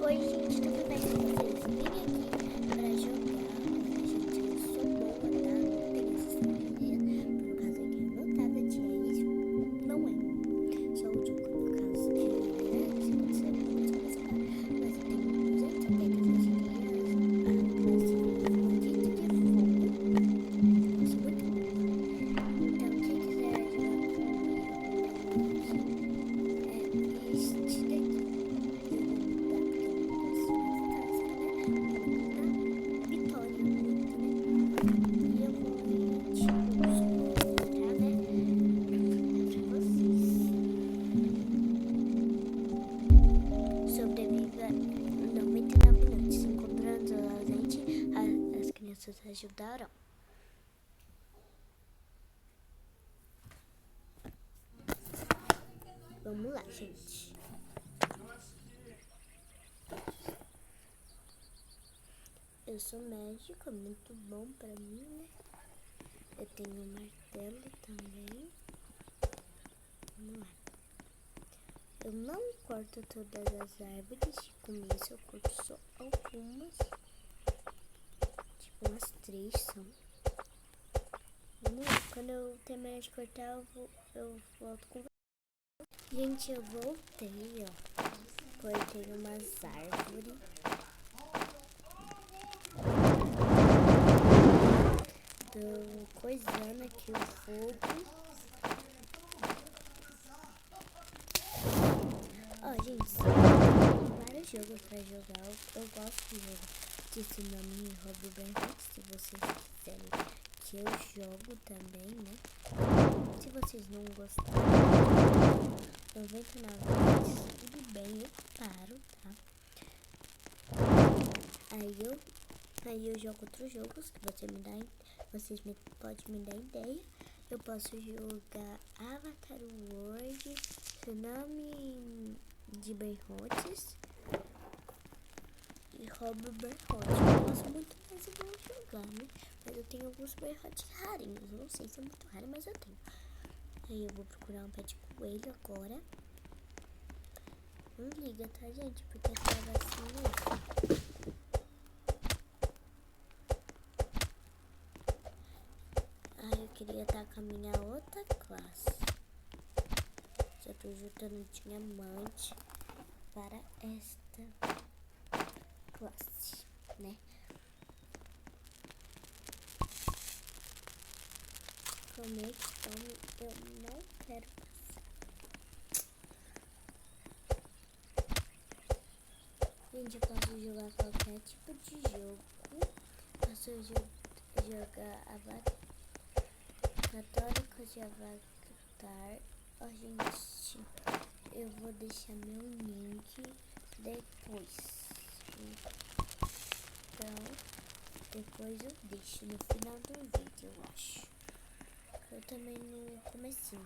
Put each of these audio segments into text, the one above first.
Oi, gente, tudo bem com vocês? Vim aqui pra jogar. Gente, eu sou boa, tá? Não tenho assistência. Por causa que meu tablet é isso. Não é. Só o jogo, por causa que se acontecer alguma coisa, mas eu tenho 270 dias. A classe favorita de fogo. Nossa, muito bom. Então, quem quiser jogar comigo, é este daqui. Sobreviva 99 minutos. Encontrando a gente, as crianças ajudaram. Vamos lá, gente. Eu sou médico, é muito bom pra mim, né? Eu tenho um martelo também. Vamos lá. Eu não corto todas as árvores, de começo eu corto só algumas. Tipo umas 3 são. Vamos lá, quando eu terminar de cortar eu volto com você. Gente, eu voltei, ó. Cortei umas árvores. Tô coisando aqui o fogo. Ó, gente, tem vários jogos pra jogar. Eu gosto de jogar. Esse nome é Hobby Bem, se vocês quiserem que eu jogo também, né? Se vocês não gostarem, 99 reais, tudo bem, eu paro, tá? Aí eu jogo outros jogos que vocês podem me dar ideia. Eu posso jogar Avatar World, Tsunami de Berrotes e Hobby Berrote. Eu gosto muito, mas eu vou jogar, né? Mas eu tenho alguns berrotes rarinhos. Não sei se é muito raro, mas eu tenho. Aí eu vou procurar um pé de coelho agora. Não liga, tá, gente? Porque tava assim mesmo. Aí eu queria estar com a minha outra classe. Já tô juntando diamante para esta classe, né? Como é que eu não quero passar. Gente, eu posso jogar qualquer tipo de jogo. Posso jogar Católico de Avatar. Ó, gente, eu vou deixar meu link depois. Então, depois eu deixo no final do vídeo, eu acho. Eu também no comecinho.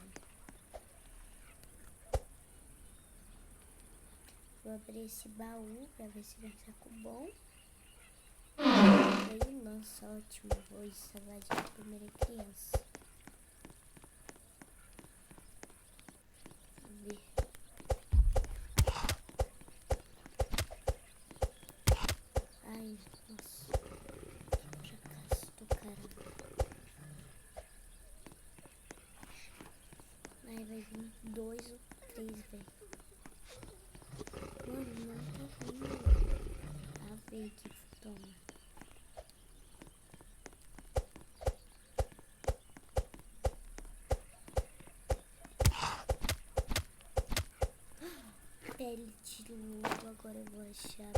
Vou abrir esse baú pra ver se vem saco bom. Veio lança, ótimo. Vou salvar de primeira criança. Ver. Ai, nossa. Fracasso do caramba. Aí vai vir 2 ou 3, velho. Mano, não tá vindo. A ver que toma. Pele de lobo, agora eu vou achar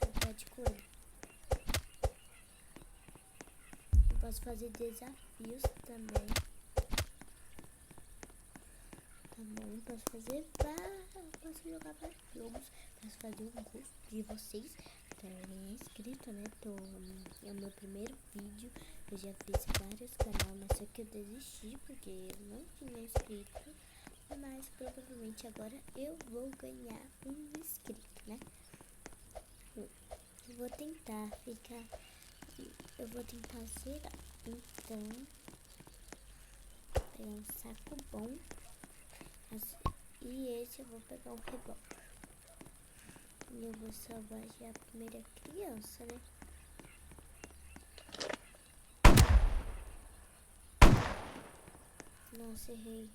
o pé de coelho. Eu posso fazer desafios também. Tá bom, posso jogar vários jogos. Posso fazer um gosto de vocês. Estarem inscritos, né? É o meu primeiro vídeo. Eu já fiz vários canais, mas só que eu desisti porque eu não tinha inscrito. Mas provavelmente agora eu vou ganhar um inscrito, né? Eu vou tentar zerar. Então, pegar um saco bom. E esse eu vou pegar um revólver. E eu vou salvar já a primeira criança, né? Nossa, errei.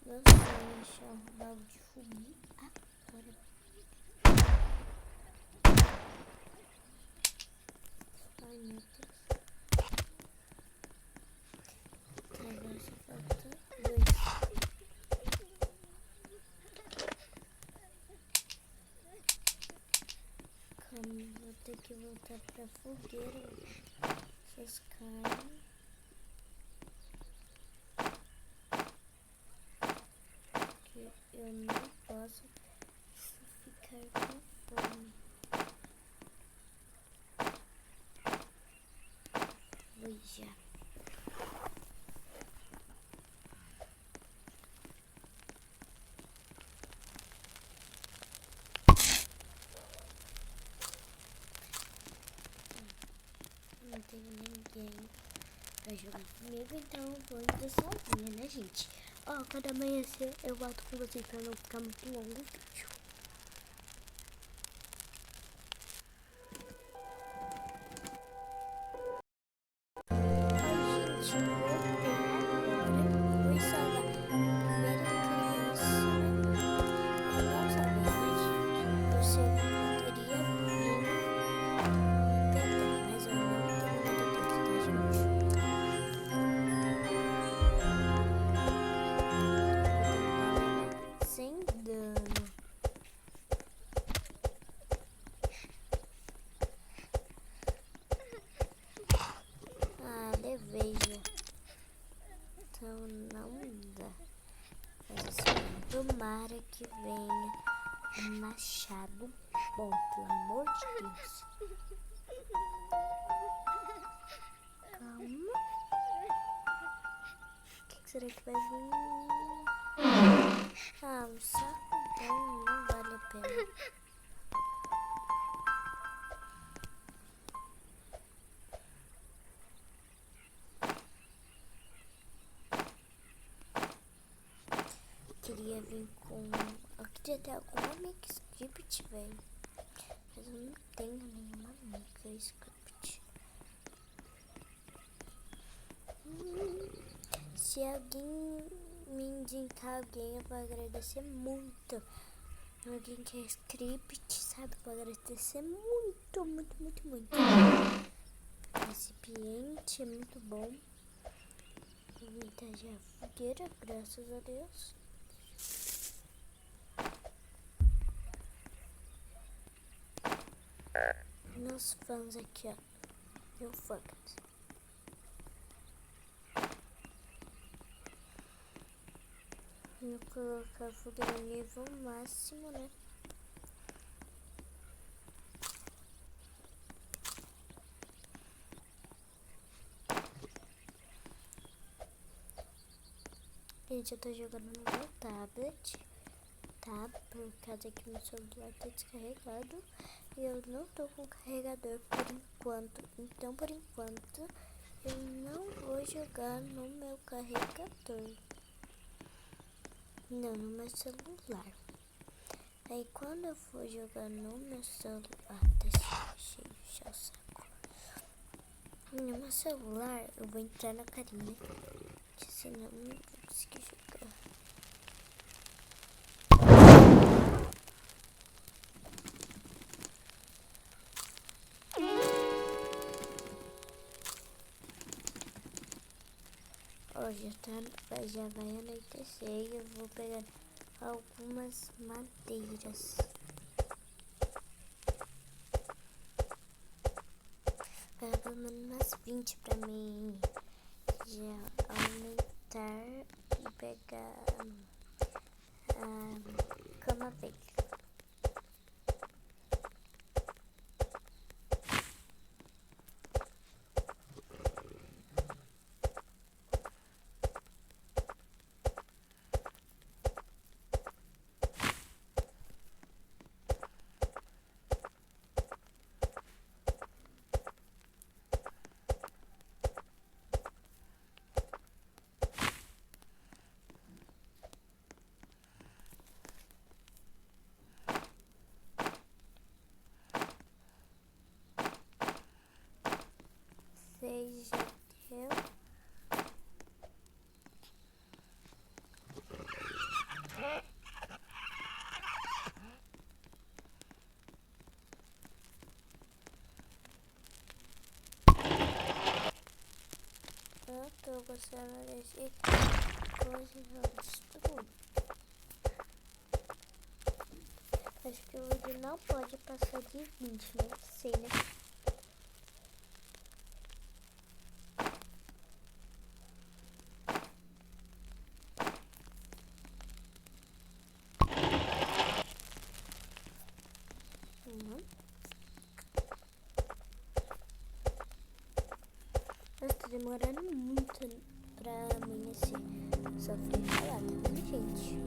Meu sonho é achar um balde de fogo agora. Ai, meu Deus. Agora só falta 2. Calma, vou ter que voltar pra fogueira. Essas carnes. Que eu não posso ficar com fome. Vou já. Não tem ninguém pra jogar comigo, então eu vou indo sozinha, né, gente? Ó, quando amanhecer eu volto com vocês pra não ficar muito longo o vídeo. Ai, gente, voltei agora. Fui salvar a primeira criança. Eu não sabia, né, gente? Você poderia vir me pegar, mas eu não tenho nada dentro da gente. Sem dano. Ah, levei já. Então não dá. Mas assim, tomara que venha um machado bom, pelo amor de Deus. Calma. O que será que vai vir? Ah, um saco bom, não vale a pena. Queria vir com... Eu queria ter alguma mix script, velho. Mas eu não tenho nenhuma mix script. Se alguém me indicar alguém, eu vou agradecer muito. Alguém que é script, sabe? Eu vou agradecer muito, muito, muito, muito. Recipiente é muito bom. Vintage a fogueira, graças a Deus. Meus fãs aqui, ó. Meu fãs. Vou colocar a fogueira no nível máximo, né? Gente, eu tô jogando no meu tablet, tá? Por causa que meu celular tá descarregado e eu não tô com carregador por enquanto. Então, por enquanto, eu não vou jogar no meu carregador. Não, no meu celular. Aí, quando eu for jogar no meu celular... tá cheio, já o saco. No meu celular, eu vou entrar na carinha. Senão eu não vou conseguir jogar. Ó, já vai anoitecer e eu vou pegar algumas madeiras. Pegar pelo menos umas 20 pra mim já aumentar e pegar a cama velha. você aparecer coisas eu destruo. Acho que o vídeo não pode passar de 20, né? Sei, né? Mas tá demorando muito pra amanhecer. Só fui falar, tá bom, gente?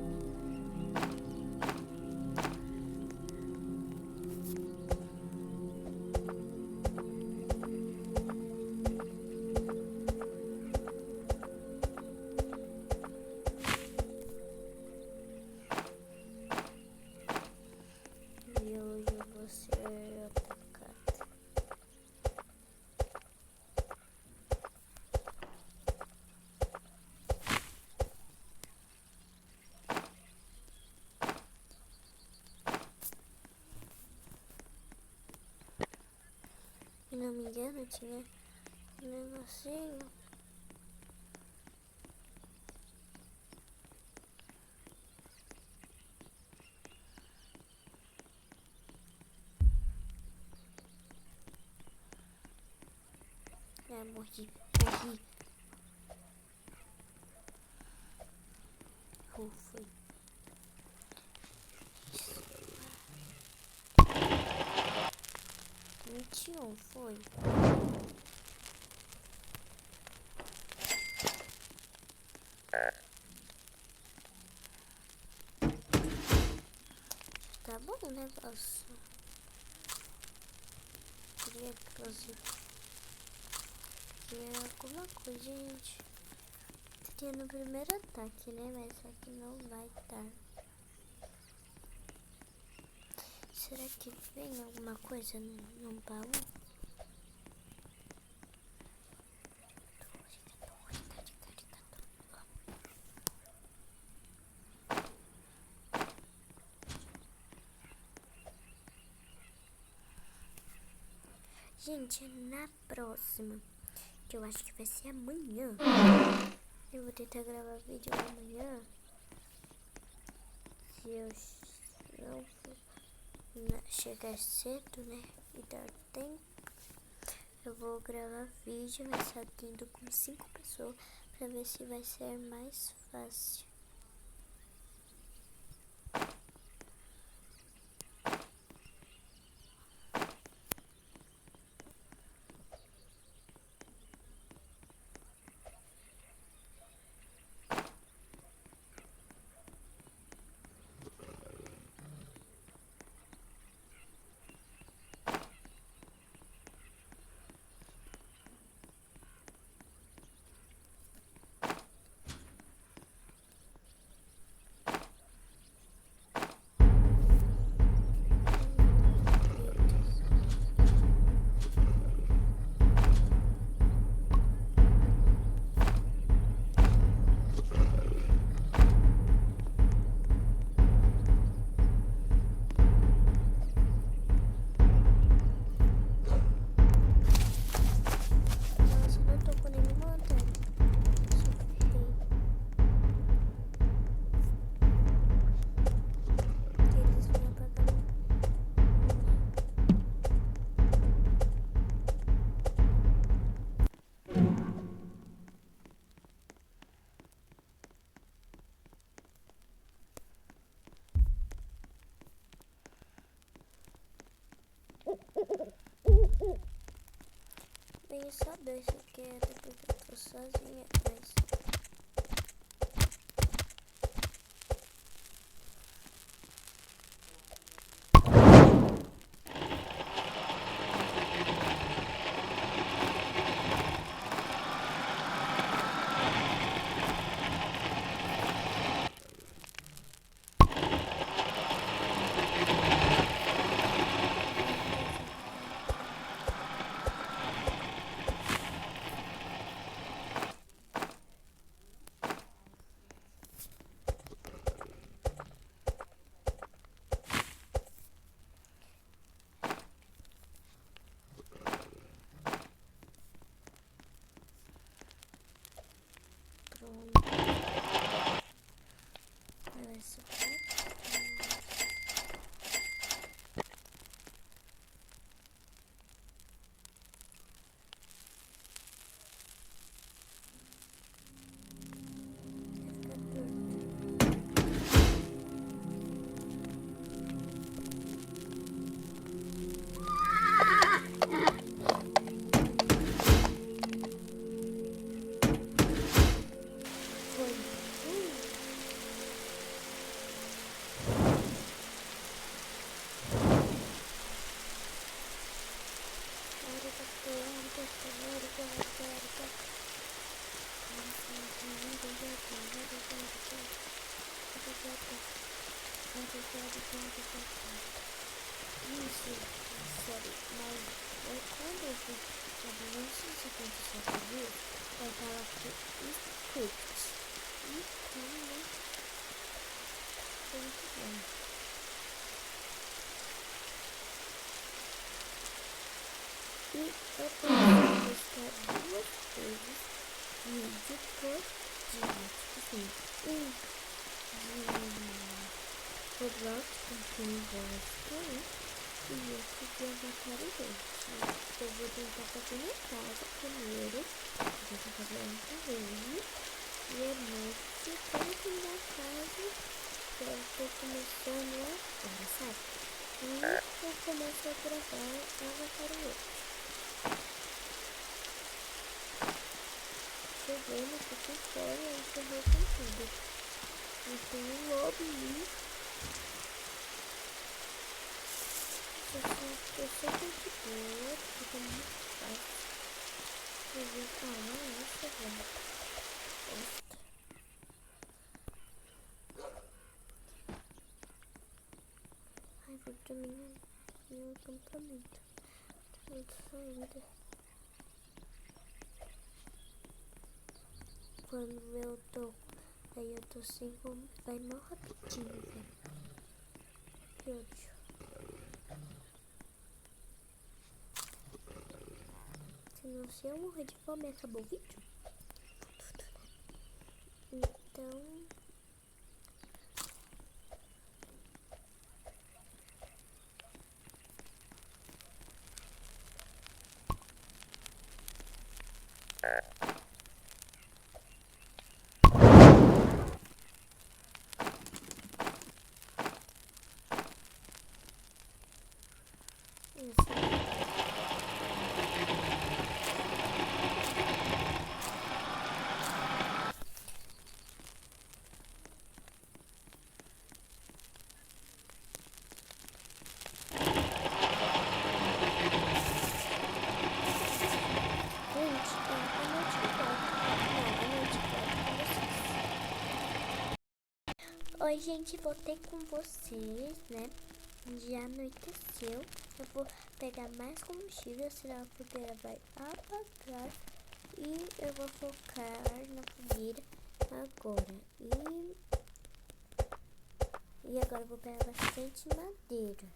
E hoje eu vou ser atacada. Se não me engano, tinha um negocinho. Morri. Foi. 21 foi. Tá bom o negócio. Queria alguma coisa, gente. Teria no primeiro ataque, né? Mas só que não vai dar. Será que vem alguma coisa no baú? Gente, na próxima, que eu acho que vai ser amanhã, eu vou tentar gravar vídeo amanhã. Se eu não chegar cedo, né, e dar tempo, eu vou gravar vídeo, mas só tendo com 5 pessoas, pra ver se vai ser mais fácil. Bem saber se quer, porque eu tô sozinha, mas... Isso, sério, mas quando eu fui saber, não sei se aconteceu comigo, eu tava aqui script. Então, né, foi muito bom. E eu posso postar 2 vezes vídeo por dia. Assim, um de Roblox, com quem gosta, né? E outro de Avatar e gente. Eu vou tentar fazer em casa primeiro. Vou tentar fazer antes dele. E à noite, quando eu terminar a casa, eu tô começando agora, sabe? E eu começo a gravar Avatar e outro. Chegando aqui fora e encerrou com tudo. Então o lobby eu só tô de boa, fica muito fácil. Eu vou falar isso agora. Ai, vou terminar meu acampamento. Tô saindo. Quando eu tô, aí eu tô sem como, vai mal rapidinho, velho. Que ódio. Se eu morrer de fome, acabou o vídeo. Então... Oi, gente, voltei com vocês, né? Já anoiteceu. Eu vou pegar mais combustível, senão a fogueira vai apagar. E eu vou focar na fogueira agora. E agora eu vou pegar bastante madeira.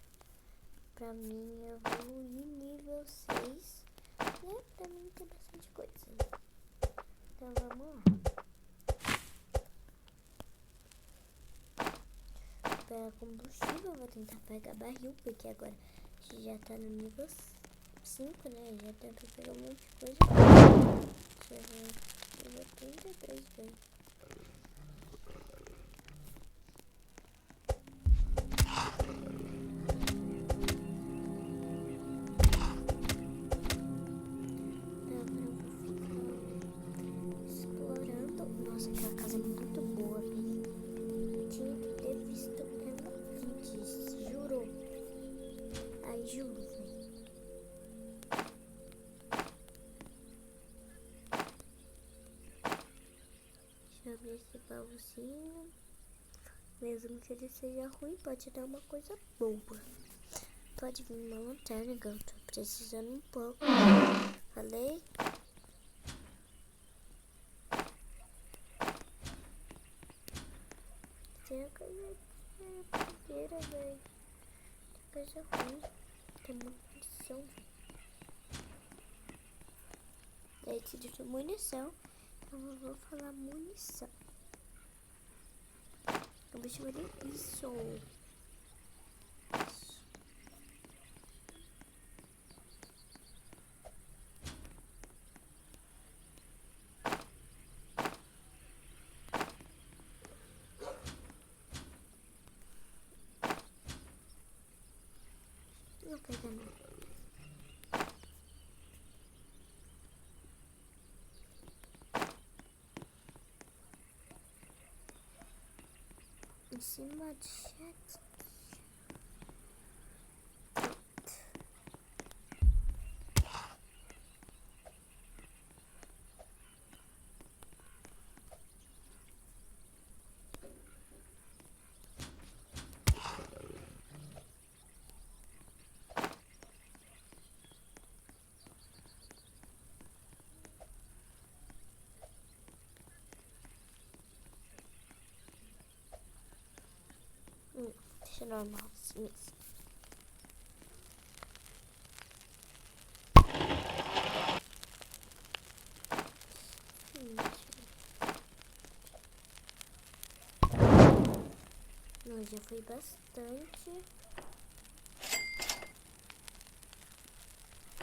Pra mim evoluir nível 6. Né? Pra mim tem bastante coisa. Então vamos lá. Pegar combustível, vou tentar pegar barril, porque agora já tá no nível 5, né? Já tento pegar um monte de coisa. Já nível 32, velho. Nossa, aquela casa é muito boa, velho. Tinha que ter visto ela antes, juro. Ai, juro, velho. Deixa eu abrir esse baúzinho. Mesmo que ele seja ruim, pode dar uma coisa boa. Pode vir uma lanterna, que eu tô precisando um pouco. Falei? Tem a fogueira, velho. Tem coisa ruim. Tem munição, velho. Daí te disse munição. Então eu vou falar munição. Eu vou chamar de isso. Não pega nada. Em cima de chat. deixa normal assim mesmo. Não, já foi bastante.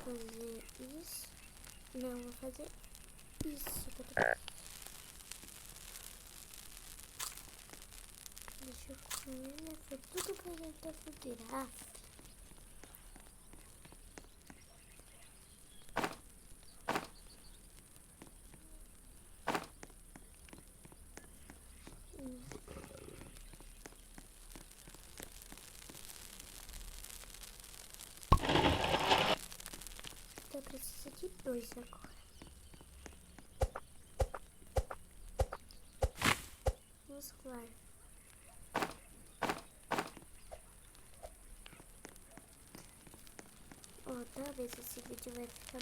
Fazer isso. Não, vou fazer isso. Deixa eu comer, né? Foi tudo pra gente tá fudido. Ah. Então precisa de 2 agora. Muscular. Oh, talvez esse vídeo vai ficar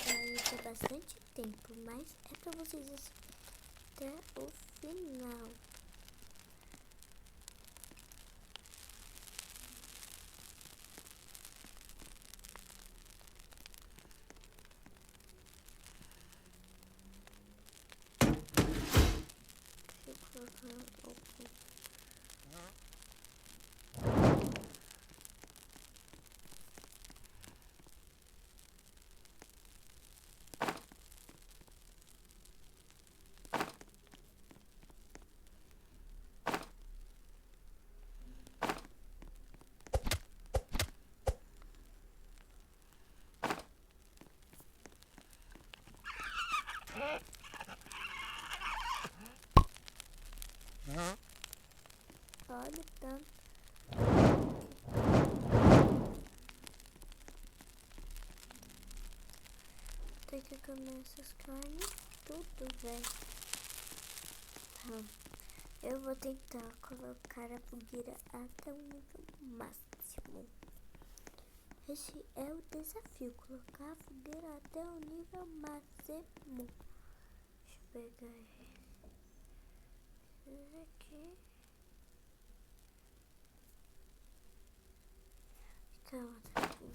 vai ter bastante tempo, mas é pra vocês até o final. Deixa eu colocar um pouco. Olha tanto. Tem que comer essas carnes tudo, velho. Tá. Eu vou tentar colocar a fogueira até o nível máximo. Esse é o desafio, colocar a fogueira até o nível máximo. Deixa eu pegar esse aqui. Tá, outra aqui.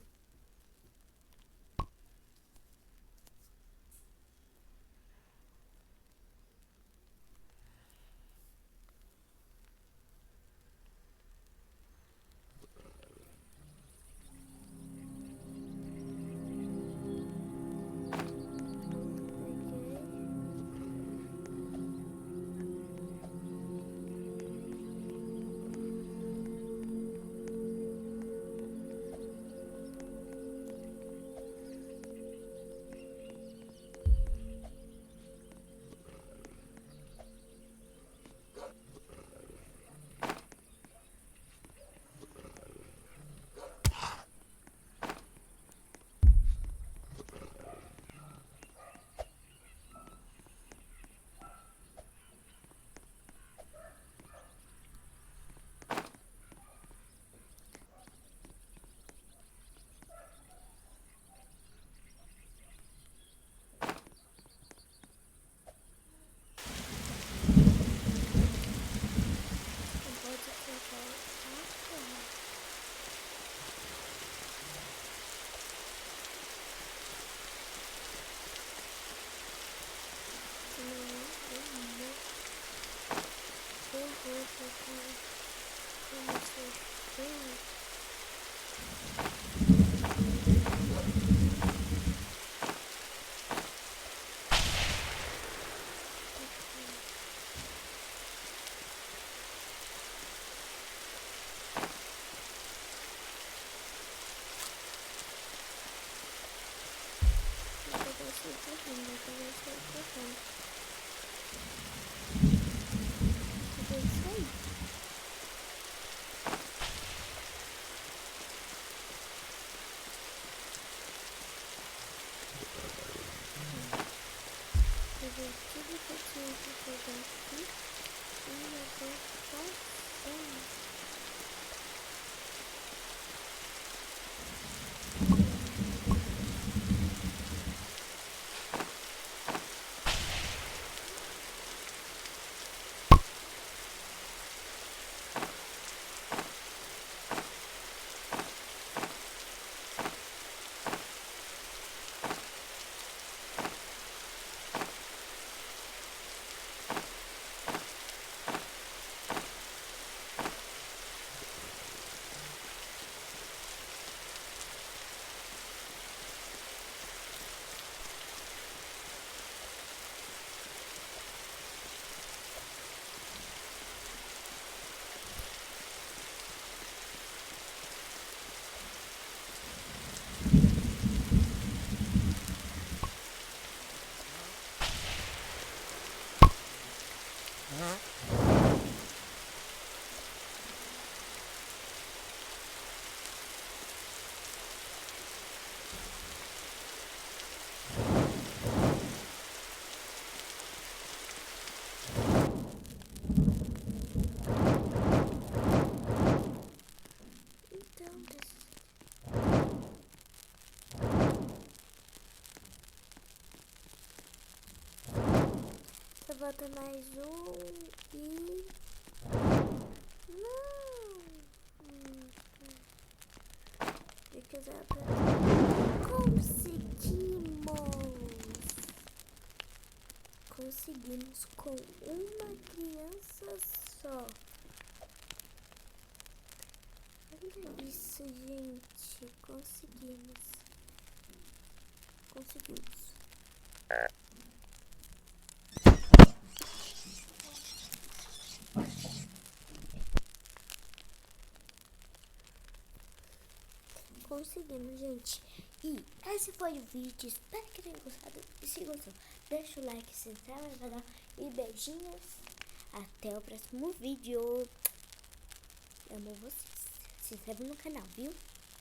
Tudo que eu tinha que fazer aqui e eu vou fazendo. Bota mais um e... Não! Conseguimos com uma criança só. Olha isso, gente. Conseguimos. Conseguimos, gente. E esse foi o vídeo. Espero que tenham gostado. E se gostou, deixa o like, se inscreve no canal. E beijinhos. Até o próximo vídeo. Amo vocês. Se inscreve no canal, viu?